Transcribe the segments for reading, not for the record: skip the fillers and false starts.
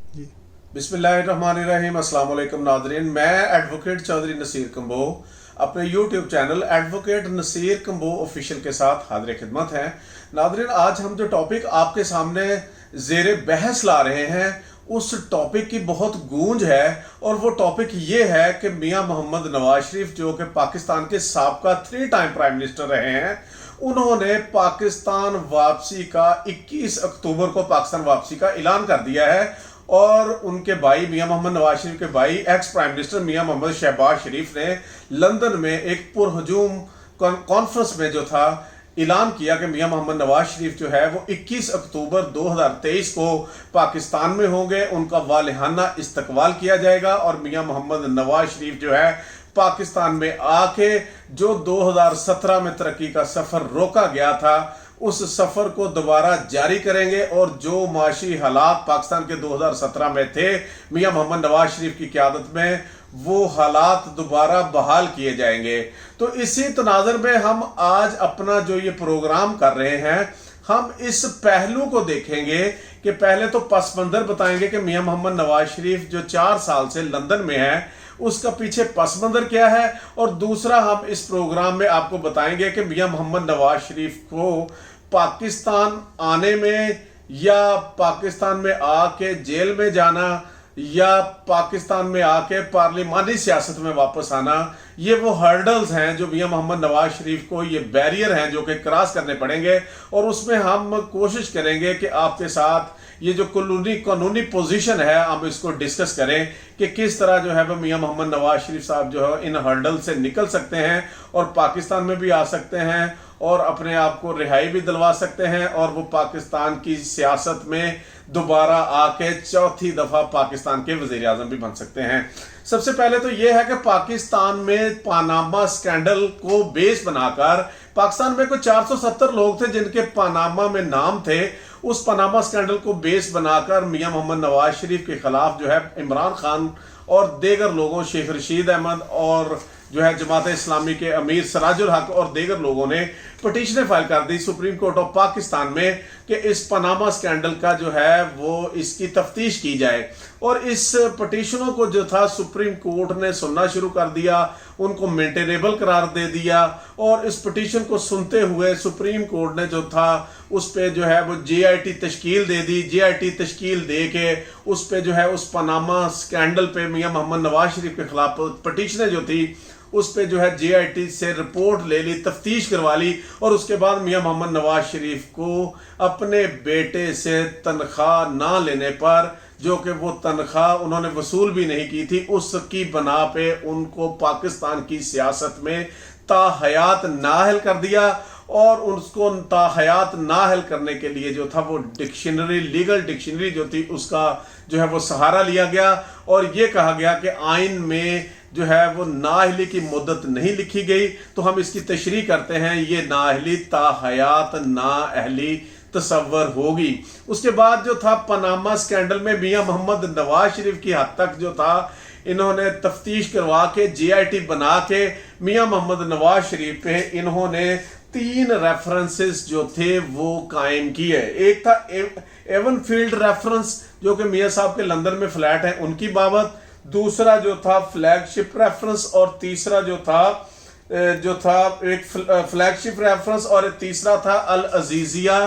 جی बिस्मिल्लाहिर्रहमानिर्रहीम। अस्सलाम वालेकुम नादरीन, मैं एडवोकेट चौधरी नसीर कंबो अपने YouTube channel advocate Naseer Kamboh official के साथ हाजिर खिदमत हैं। नादरीन, आज हम जो टॉपिक आपके सामने ज़ेरे बहस ला रहे हैं उस टॉपिक की बहुत गूंज है, और वो टॉपिक ये है कि मियां मोहम्मद नवाज शरीफ जो कि पाकिस्तान के साबका 3 टाइम प्राइम मिनिस्टर रहे हैं, उन्होंने पाकिस्तान वापसी का 21 अक्टूबर को पाकिस्तान वापसी का ऐलान कर दिया है। और उनके भाई मियां मोहम्मद नवाज शरीफ के भाई एक्स प्राइम मिनिस्टर मियां मोहम्मद शहबाज शरीफ ने लंदन में एक पुरहजूम कॉन्फ्रेंस में जो था ऐलान किया कि मियां मोहम्मद नवाज शरीफ जो है वो 21 अक्टूबर 2023 को पाकिस्तान में होंगे, उनका वालिहाना इस्तकबाल किया जाएगा और मियां मोहम्मद नवाज शरीफ जो है पाकिस्तान में आके जो 2017 में तरक्की का सफर रोका गया था उस सफर को दोबारा जारी करेंगे, और जो माशी हालात पाकिस्तान के 2017 में थे मियां मोहम्मद नवाज शरीफ की क़यादत में, वो हालात दोबारा बहाल किए जाएंगे। तो इसी तनाज़र में हम आज अपना जो ये प्रोग्राम कर रहे हैं, हम इस पहलू को देखेंगे कि पहले तो पस मंज़र बताएंगे कि मियां मोहम्मद नवाज शरीफ जो 4 साल से लंदन में है उसका पीछे पस मंज़र क्या है, और दूसरा हम इस प्रोग्राम में आपको बताएंगे कि मियां मोहम्मद नवाज शरीफ को पाकिस्तान आने में या पाकिस्तान में आके जेल में जाना या पाकिस्तान में आके पार्लिमानी सियासत में वापस आना, ये वो हर्डल्स हैं जो मियां मोहम्मद नवाज शरीफ को, ये बैरियर हैं जो कि क्रॉस करने पड़ेंगे। और उसमें हम कोशिश करेंगे कि आपके साथ ये जो कानूनी पोजीशन है हम इसको डिस्कस करें कि किस तरह जो है वो मियां मोहम्मद नवाज शरीफ साहब जो है इन हर्डल से निकल सकते हैं और पाकिस्तान में भी आ सकते हैं और अपने आप को रिहाई भी दिलवा सकते हैं, और वो पाकिस्तान की सियासत में दोबारा आके चौथी दफ़ा पाकिस्तान के वज़ीर आज़म भी बन सकते हैं। सबसे पहले तो ये है कि पाकिस्तान में पानामा स्कैंडल को बेस बनाकर पाकिस्तान में कोई 470 लोग थे जिनके पानामा में नाम थे। उस पनामा स्कैंडल को बेस बनाकर मियां मोहम्मद नवाज शरीफ के खिलाफ जो है इमरान खान और दीगर लोगों, शेख रशीद अहमद और जो है जमात इस्लामी के अमीर सराजुल हक और दीगर लोगों ने पटिशनें फाइल कर दी सुप्रीम कोर्ट ऑफ पाकिस्तान में कि इस पनामा स्कैंडल का जो है वो इसकी तफ्तीश की जाए। और इस पटिशनों को जो था सुप्रीम कोर्ट ने सुनना शुरू कर दिया, उनको मेंटेनेबल करार दे दिया, और इस पटिशन को सुनते हुए सुप्रीम कोर्ट ने जो था उस पे जो है वो JIT तश्कील दे दी। JIT तश्कील दे के उस पे जो है उस पनामा स्कैंडल पे मियां मोहम्मद नवाज शरीफ के खिलाफ पटिशनें जो थी उस पे जो है JIT से रिपोर्ट ले ली, तफ्तीश करवा ली, और उसके बाद मियां मोहम्मद नवाज शरीफ को अपने बेटे से तनख्वाह ना लेने पर, जो कि वो तनख्वाह उन्होंने वसूल भी नहीं की थी, उसकी बना पे उनको पाकिस्तान की सियासत में ताहयात नाअहल कर दिया। और उसको ताहयात नाअहल करने के लिए जो था वो डिक्शनरी, लीगल डिक्शनरी जो थी उसका जो है वो सहारा लिया गया, और ये कहा गया कि आइन में जो है वो नाअहली की मुद्दत नहीं लिखी गई। तो हम इसकी तशरीह करते हैं, ये नाअहली ताहयात नाअहली तसव्वुर होगी। उसके बाद जो था पनामा स्कैंडल में मियां मोहम्मद नवाज शरीफ की हद तक जो था इन्होंने तफ्तीश करवा के JIT बना के मियां मोहम्मद नवाज शरीफ पे इन्होंने 3 रेफरेंसेस जो थे वो कायम किए। एक था एवन फील्ड रेफरेंस जो कि मियां साहब के लंदन में फ्लैट है उनकी बाबत, दूसरा जो था फ्लैगशिप रेफरेंस, और तीसरा जो था एक फ्लैगशिप रेफरेंस, और तीसरा था अल अजीजिया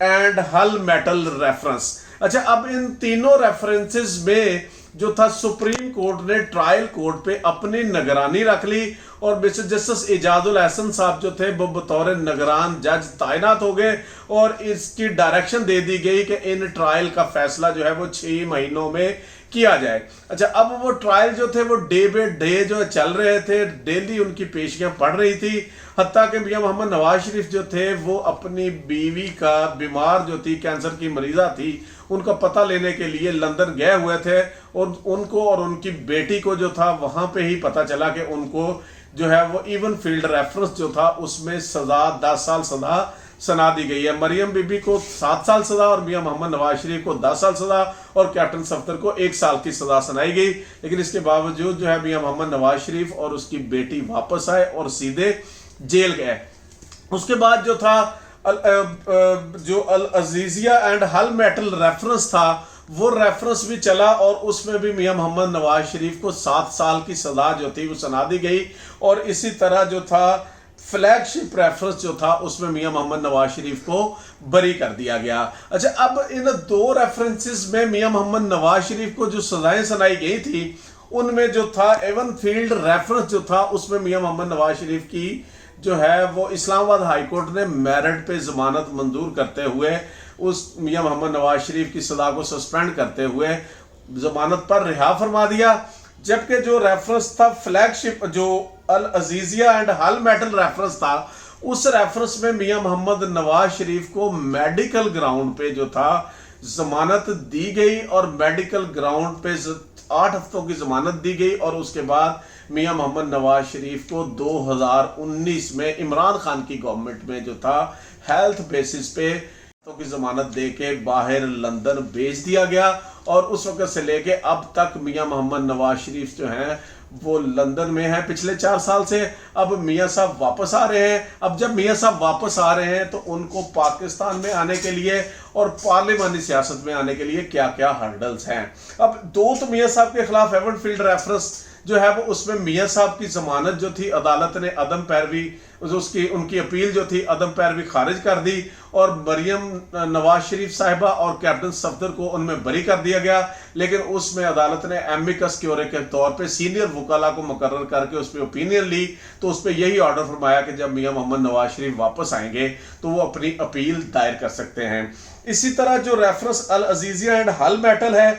एंड हल मेटल रेफरेंस। अच्छा, अब इन तीनों रेफरेंसेस में जो था सुप्रीम कोर्ट ने ट्रायल कोर्ट पे अपनी निगरानी रख ली, और मिस्टर जस्टिस एजाजुल एहसन साहब जो थे वो बतौर निगरान जज तैनात हो गए, और इसकी डायरेक्शन दे दी गई कि इन ट्रायल का फैसला जो है वो 6 महीनों में किया जाए। अच्छा, अब वो ट्रायल जो थे वो डे बाय डे जो चल रहे थे, डेली उनकी पेशियां पड़ रही थी, हत्ता कि मियां मोहम्मद नवाज शरीफ जो थे वो अपनी बीवी का, बीमार जो थी, कैंसर की मरीजा थी, उनका पता लेने के लिए लंदन गए हुए थे, और उनको और उनकी बेटी को जो था वहां पे ही पता चला कि उनको जो है वो इवन फील्ड रेफरेंस जो था उसमें सजा 10 साल सजा सुना दी गई है। मरियम बीबी को 7 साल सजा और मियां मोहम्मद नवाज शरीफ को 10 साल सजा और कैप्टन सफ्दर को 1 साल की सजा सुनाई गई। लेकिन इसके बावजूद जो है मियां मोहम्मद नवाज शरीफ और उसकी बेटी वापस आए और सीधे जेल गए। उसके बाद जो था जो अल अजीजिया एंड हल मेटल रेफरेंस था وہ ریفرنس بھی چلا اور اس میں بھی میاں محمد نواز شریف کو 7 سال کی سزا جو تھی وہ سنا دی گئی، اور اسی طرح جو تھا فلیگ شپ ریفرنس جو تھا اس میں میاں محمد نواز شریف کو بری کر دیا گیا۔ اچھا، اب ان 2 ریفرنسز میں میاں محمد نواز شریف کو جو سزائیں سنائی گئی تھی ان میں جو تھا ایون فیلڈ ریفرنس جو تھا اس میں میاں محمد نواز شریف کی جو ہے وہ اسلام آباد ہائی کورٹ نے میرٹ پہ ضمانت منظور کرتے ہوئے اس میاں محمد نواز شریف کی سزا کو سسپینڈ کرتے ہوئے ضمانت پر رہا فرما دیا، جبکہ جو ریفرنس تھا فلیگ شپ جو العزیزیہ اینڈ ہل میٹل ریفرنس تھا اس ریفرنس میں میاں محمد نواز شریف کو میڈیکل گراؤنڈ پہ جو تھا ضمانت دی گئی، اور میڈیکل گراؤنڈ پہ 8 ہفتوں کی ضمانت دی گئی، اور اس کے بعد میاں محمد نواز شریف کو 2019 میں عمران خان کی گورنمنٹ میں جو تھا ہیلتھ بیسس پہ کی ضمانت دے کے باہر لندن بھیج دیا گیا، اور اس وقت سے لے کے اب تک میاں محمد نواز شریف جو ہیں وہ لندن میں ہیں پچھلے 4 سال سے۔ اب میاں صاحب واپس آ رہے ہیں، اب جب میاں صاحب واپس آ رہے ہیں تو ان کو پاکستان میں آنے کے لیے اور پارلیمانی سیاست میں آنے کے لیے کیا کیا ہرڈلز ہیں۔ اب 2 تو میاں صاحب کے خلاف ایون فیلڈ ریفرنس جو ہے وہ اس میں میاں صاحب کی ضمانت جو تھی عدالت نے عدم پیروی ان کی اپیل جو تھی عدم پیروی خارج کر دی، اور مریم نواز شریف صاحبہ اور کیپٹن صفدر کو ان میں بری کر دیا گیا، لیکن اس میں عدالت نے ایمکس کیورے کے طور پہ سینئر وکلاء کو مقرر کر کے اس پہ اوپینین لی، تو اس پہ یہی آرڈر فرمایا کہ جب میاں محمد نواز شریف واپس آئیں گے تو وہ اپنی اپیل دائر کر سکتے ہیں۔ اسی طرح جو ریفرنس العزیزیہ اینڈ ہل میٹل ہے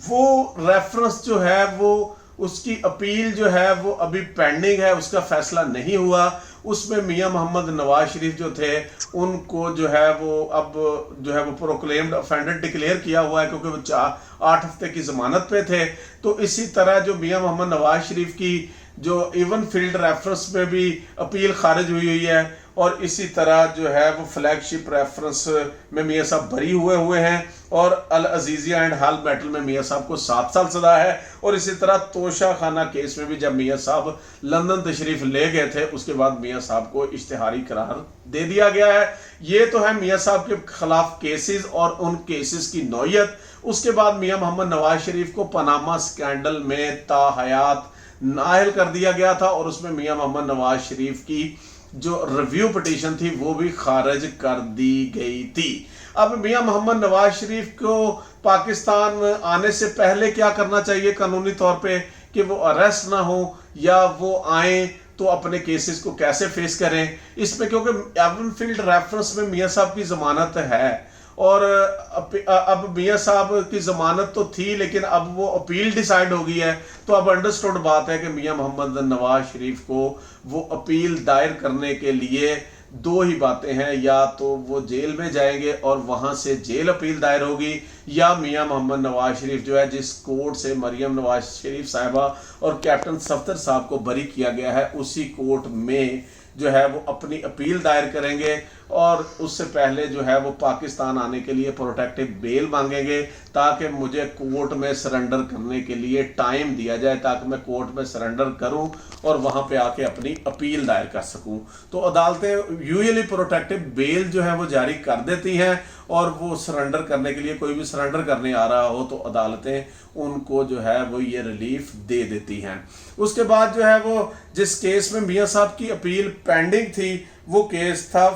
وہ ریفرنس جو ہے وہ اس کی اپیل جو ہے وہ ابھی پینڈنگ ہے، اس کا فیصلہ نہیں ہوا۔ اس میں میاں محمد نواز شریف جو تھے ان کو جو ہے وہ اب جو ہے وہ پروکلیمڈ افینڈر ڈکلیئر کیا ہوا ہے، کیونکہ وہ 8 ہفتے کی ضمانت پہ تھے۔ تو اسی طرح جو میاں محمد نواز شریف کی جو ایون فیلڈ ریفرنس میں بھی اپیل خارج ہوئی ہے، اور اسی طرح جو ہے وہ فلیگ شپ ریفرنس میں میاں صاحب بری ہوئے ہیں، اور العزیزیہ اینڈ ہل میٹل میں میاں صاحب کو 7 سال سزا ہے، اور اسی طرح توشہ خانہ کیس میں بھی جب میاں صاحب لندن تشریف لے گئے تھے اس کے بعد میاں صاحب کو اشتہاری قرار دے دیا گیا ہے۔ یہ تو ہے میاں صاحب کے خلاف کیسز اور ان کیسز کی نوعیت۔ اس کے بعد میاں محمد نواز شریف کو پاناما سکینڈل میں تا حیات نااہل کر دیا گیا تھا، اور اس میں میاں محمد نواز شریف کی جو ریویو پٹیشن تھی وہ بھی خارج کر دی گئی تھی۔ اب میاں محمد نواز شریف کو پاکستان آنے سے پہلے کیا کرنا چاہیے قانونی طور پہ کہ وہ اریسٹ نہ ہو، یا وہ آئیں تو اپنے کیسز کو کیسے فیس کریں اس میں، کیونکہ ایون فیلڈ ریفرنس میں میاں صاحب کی ضمانت ہے، اور اب میاں صاحب کی ضمانت تو تھی لیکن اب وہ اپیل ڈیسائیڈ ہو گئی ہے، تو اب انڈرسٹوڈ بات ہے کہ میاں محمد نواز شریف کو وہ اپیل دائر کرنے کے لیے 2 ہی باتیں ہیں، یا تو وہ جیل میں جائیں گے اور وہاں سے جیل اپیل دائر ہوگی، یا میاں محمد نواز شریف جو ہے جس کورٹ سے مریم نواز شریف صاحبہ اور کیپٹن صفدر صاحب کو بری کیا گیا ہے اسی کورٹ میں جو ہے وہ اپنی اپیل دائر کریں گے، اور اس سے پہلے جو ہے وہ پاکستان آنے کے لیے پروٹیکٹیو بیل مانگیں گے تاکہ مجھے کورٹ میں سرنڈر کرنے کے لیے ٹائم دیا جائے، تاکہ میں کورٹ میں سرنڈر کروں اور وہاں پہ آ کے اپنی اپیل دائر کر سکوں۔ تو عدالتیں یوزلی پروٹیکٹیو بیل جو ہے وہ جاری کر دیتی ہیں، اور وہ سرنڈر کرنے کے لیے کوئی بھی سرنڈر کرنے آ رہا ہو تو عدالتیں ان کو جو ہے وہ یہ ریلیف دے دیتی ہیں۔ اس کے بعد جو ہے وہ جس کیس میں میاں صاحب کی اپیل پینڈنگ تھی وہ کیس تھا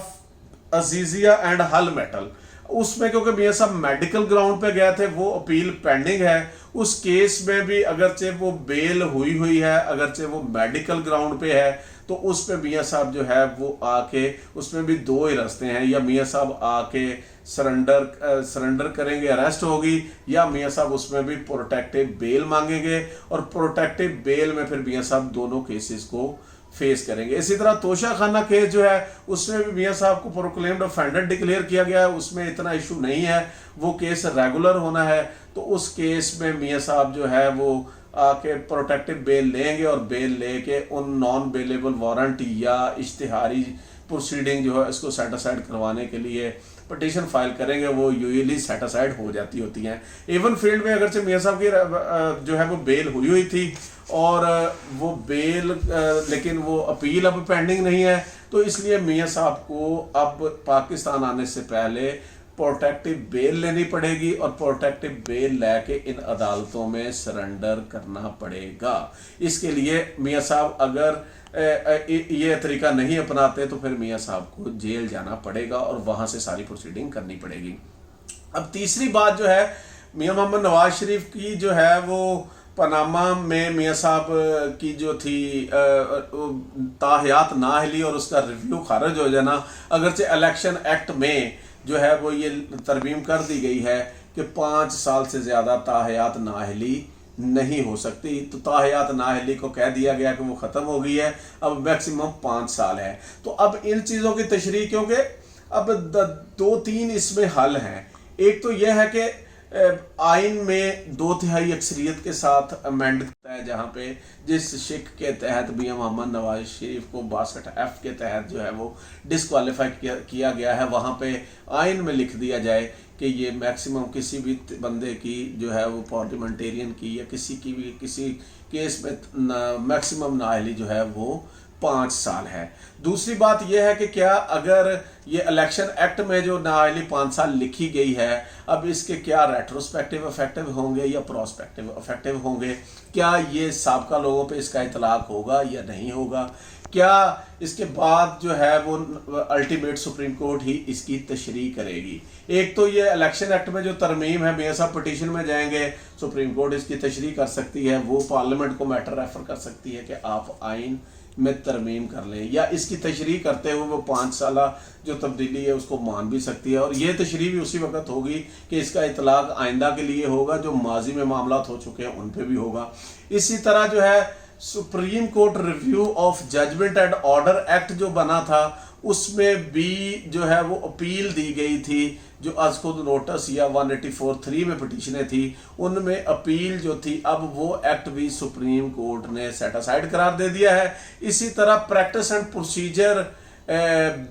عزیزیہ اینڈ ہل میٹل۔ اس میں کیونکہ میاں صاحب میڈیکل گراؤنڈ پہ گئے تھے وہ اپیل پینڈنگ ہے، اس کیس میں بھی اگرچہ وہ بیل ہوئی ہے، اگرچہ وہ میڈیکل گراؤنڈ پہ ہے، تو اس پہ میاں صاحب جو ہے وہ آ کے اس میں بھی 2 ہی راستے ہیں، یا میاں صاحب آ کے سرنڈر کریں گے، اریسٹ ہوگی، یا میاں صاحب اس میں بھی پروٹیکٹیو بیل مانگیں گے، اور پروٹیکٹیو بیل میں پھر میاں صاحب دونوں کیسز کو فیس کریں گے۔ اسی طرح توشہ خانہ کیس جو ہے اس میں بھی میاں صاحب کو پروکلیمڈ افینڈر ڈکلیئر کیا گیا ہے، اس میں اتنا ایشو نہیں ہے، وہ کیس ریگولر ہونا ہے، تو اس کیس میں میاں صاحب جو ہے وہ آ کے پروٹیکٹیو بیل لیں گے، اور بیل لے کے ان نان بیلیبل وارنٹ یا اشتہاری پروسیڈنگ جو ہے اس کو سیٹ اسائڈ کروانے کے لیے پٹیشن فائل کریں گے، وہ یوزلی سیٹ اسائڈ ہو جاتی ہوتی ہیں۔ ایون فیلڈ میں اگرچہ میاں صاحب کی جو ہے وہ بیل ہوئی تھی، اور وہ بیل لیکن وہ اپیل اب پینڈنگ نہیں ہے، تو اس لیے میاں صاحب کو اب پاکستان آنے سے پہلے प्रोटेक्टिव बेल लेनी पड़ेगी और प्रोटेक्टिव बेल लेके इन अदालतों में सरेंडर करना पड़ेगा। इसके लिए मियाँ साहब अगर ये तरीका नहीं अपनाते तो फिर मियाँ साहब को जेल जाना पड़ेगा और वहाँ से सारी प्रोसीडिंग करनी पड़ेगी। अब तीसरी बात जो है, मियाँ मोहम्मद नवाज शरीफ की जो है वो पनामा में मियाँ साहब की जो थी ताहयात नाअहली और उसका रिव्यू खारिज हो जाना, अगरचे इलेक्शन एक्ट में जो है वो ये तरमीम कर दी गई है कि 5 साल से ज़्यादा ताहयात नाअहली नहीं हो सकती, तो ताहयात नाअहली को कह दिया गया कि वो ख़त्म हो गई है, अब मैक्सिमम 5 साल है। तो अब इन चीज़ों की तशरीह, क्योंकि अब 2-3 इसमें हल हैं। एक तो यह है कि आइन में 2/3 अक्सरियत के साथ अमेंड करता है, जहाँ पे जिस शिक के तहत मियाँ मोहम्मद नवाज शरीफ को 62F के तहत जो है वो डिसक्वालीफाई किया गया है, वहाँ पे आइन में लिख दिया जाए कि ये मैक्सिमम किसी भी बंदे की जो है वो पार्लियामेंटेरियन की या किसी की भी किसी केस में मैक्सिमम नाअहली जो है वो 5 साल है। दूसरी बात यह है कि क्या अगर ये इलेक्शन एक्ट में जो नाअहली 5 साल लिखी गई है, अब इसके क्या रेट्रोस्पेक्टिव इफेक्टिव होंगे या प्रोस्पेक्टिव इफेक्टिव होंगे, क्या ये साबका लोगों पे इसका इतलाक होगा या नहीं होगा, क्या इसके बाद जो है वो अल्टीमेट सुप्रीम कोर्ट ही इसकी तशरीह करेगी। एक तो ये इलेक्शन एक्ट में जो तरमीम है, मियाँ साहब पिटीशन में जाएंगे, सुप्रीम कोर्ट इसकी तशरीह कर सकती है, वो पार्लियामेंट को मैटर रेफर कर सकती है कि आप आइन में तरमीम कर लें, या इसकी तशरीह करते हुए वो 5 साल जो तब्दीली है उसको मान भी सकती है। और ये तशरीह भी उसी वक्त होगी कि इसका इतलाक आइंदा के लिए होगा, जो माजी में मामला हो चुके हैं उन पे भी होगा। इसी तरह जो है supreme court review of judgment and order act जो बना था, उसमें भी जो है वो अपील दी गई थी, जो आज खुद नोटिस या 184(3) में पिटीशनें थी, उनमें अपील जो थी, अब वो एक्ट भी सुप्रीम कोर्ट ने सेट असाइड करार दे दिया है। इसी तरह प्रैक्टिस एंड प्रोसीजर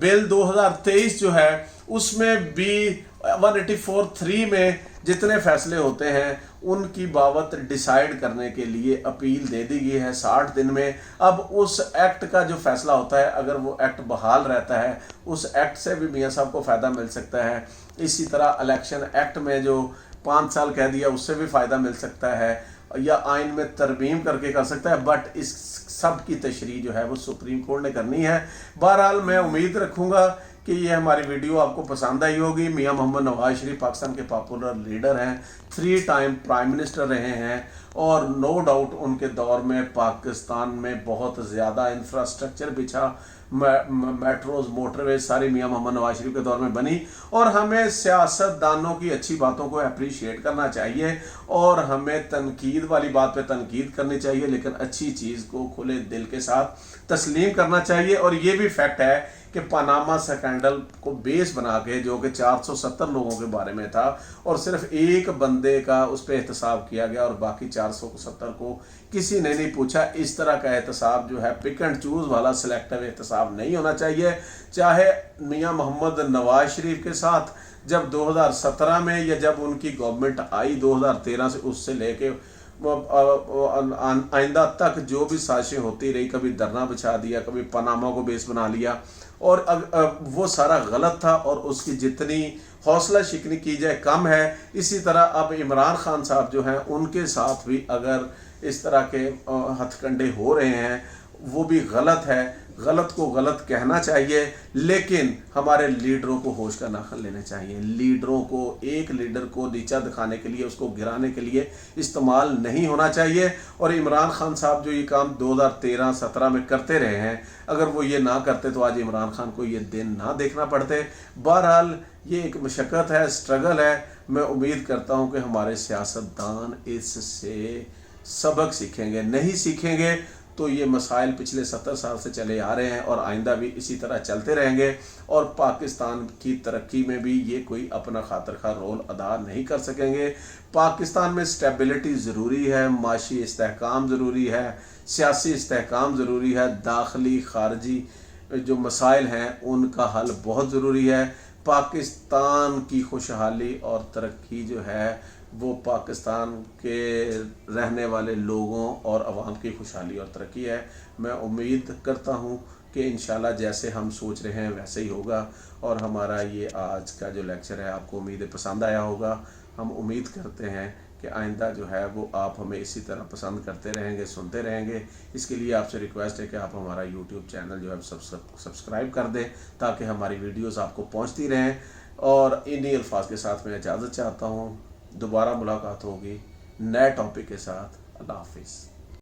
बिल 2023 जो है, उसमें भी 184(3) में जितने फैसले होते हैं उनकी बाबत डिसाइड करने के लिए अपील दे दी गई है 60 दिन में। अब उस एक्ट का जो फैसला होता है, अगर वो एक्ट बहाल रहता है, उस एक्ट से भी मियाँ साहब को फ़ायदा मिल सकता है। इसी तरह इलेक्शन एक्ट में जो 5 साल कह दिया, उससे भी फ़ायदा मिल सकता है, या आइन में तरमीम करके कर सकता है। बट इस सब की तशरीह जो है वो सुप्रीम कोर्ट ने करनी है। बहरहाल मैं उम्मीद रखूँगा कि ये हमारी वीडियो आपको पसंद आई होगी। मियाँ मोहम्मद नवाज शरीफ पाकिस्तान के पॉपुलर लीडर हैं, 3 टाइम प्राइम मिनिस्टर रहे हैं, और नो डाउट उनके दौर में पाकिस्तान में बहुत ज़्यादा इंफ्रास्ट्रक्चर बिछा, मेट्रोज, मोटरवे सारी मियाँ मोहम्मद नवाज शरीफ के दौर में बनी। और हमें सियासतदानों की अच्छी बातों को अप्रिशिएट करना चाहिए, और हमें तनकीद वाली बात पे तनकीद करनी चाहिए, लेकिन अच्छी चीज़ को खुले दिल के साथ तस्लीम करना चाहिए। और ये भी फैक्ट है कि पनामा स्कैंडल को बेस बना के, जो कि 470 लोगों के बारे में था, और सिर्फ एक बंदे का उस पर एहतसाब किया गया और बाकी 470 को किसी ने नहीं पूछा। इस तरह का एहतसाब जो है पिक एंड चूज़ वाला सिलेक्टिव एहतसाब नहीं होना चाहिए। चाहे मियाँ मोहम्मद नवाज शरीफ के साथ जब 2017 में, या जब उनकी गवर्नमेंट आई 2013 से, उससे लेके आइंदा तक जो भी साजिशें होती रही, कभी धरना बिछा दिया, कभी पनामा को बेस बना लिया, और वो सारा गलत था, और उसकी जितनी हौसला शिकनी की जाए कम है। इसी तरह अब इमरान खान साहब जो हैं, उनके साथ भी अगर इस तरह के हथकंडे हो रहे हैं, वो भी गलत है। गलत को गलत कहना चाहिए, लेकिन हमारे लीडरों को होश का नाखन लेना चाहिए। लीडरों को, एक लीडर को नीचा दिखाने के लिए, उसको गिराने के लिए इस्तेमाल नहीं होना चाहिए। और इमरान खान साहब जो ये काम 2013-17 में करते रहे हैं, अगर वो ये ना करते तो आज इमरान खान को ये दिन ना देखना पड़ते। बहरहाल ये एक मशक्क़त है, स्ट्रगल है। मैं उम्मीद करता हूँ कि हमारे सियासतदान इससे सबक सीखेंगे। नहीं सीखेंगे तो ये मसाइल पिछले 70 साल से चले आ रहे हैं, और आइंदा भी इसी तरह चलते रहेंगे, और पाकिस्तान की तरक्की में भी ये कोई अपना खातिर खा रोल अदा नहीं कर सकेंगे। पाकिस्तान में स्टेबिलिटी ज़रूरी है, माशी इस्तेहकाम ज़रूरी है, सियासी इस्तेहकाम ज़रूरी है, दाखिली खारजी जो मसाइल हैं उनका हल बहुत ज़रूरी है। पाकिस्तान की खुशहाली और तरक्की जो है वो पाकिस्तान के रहने वाले लोगों और अवाम की खुशहाली और तरक्की है। मैं उम्मीद करता हूँ کہ انشاءاللہ جیسے ہم سوچ رہے ہیں ویسے ہی ہوگا، اور ہمارا یہ آج کا جو لیکچر ہے آپ کو امید ہے پسند آیا ہوگا۔ ہم امید کرتے ہیں کہ آئندہ جو ہے وہ آپ ہمیں اسی طرح پسند کرتے رہیں گے، سنتے رہیں گے۔ اس کے لیے آپ سے ریکویسٹ ہے کہ آپ ہمارا یوٹیوب چینل جو ہے سبسکرائب کر دیں تاکہ ہماری ویڈیوز آپ کو پہنچتی رہیں۔ اور انہی الفاظ کے ساتھ میں اجازت چاہتا ہوں، دوبارہ ملاقات ہوگی نئے ٹاپک کے ساتھ۔ اللہ حافظ۔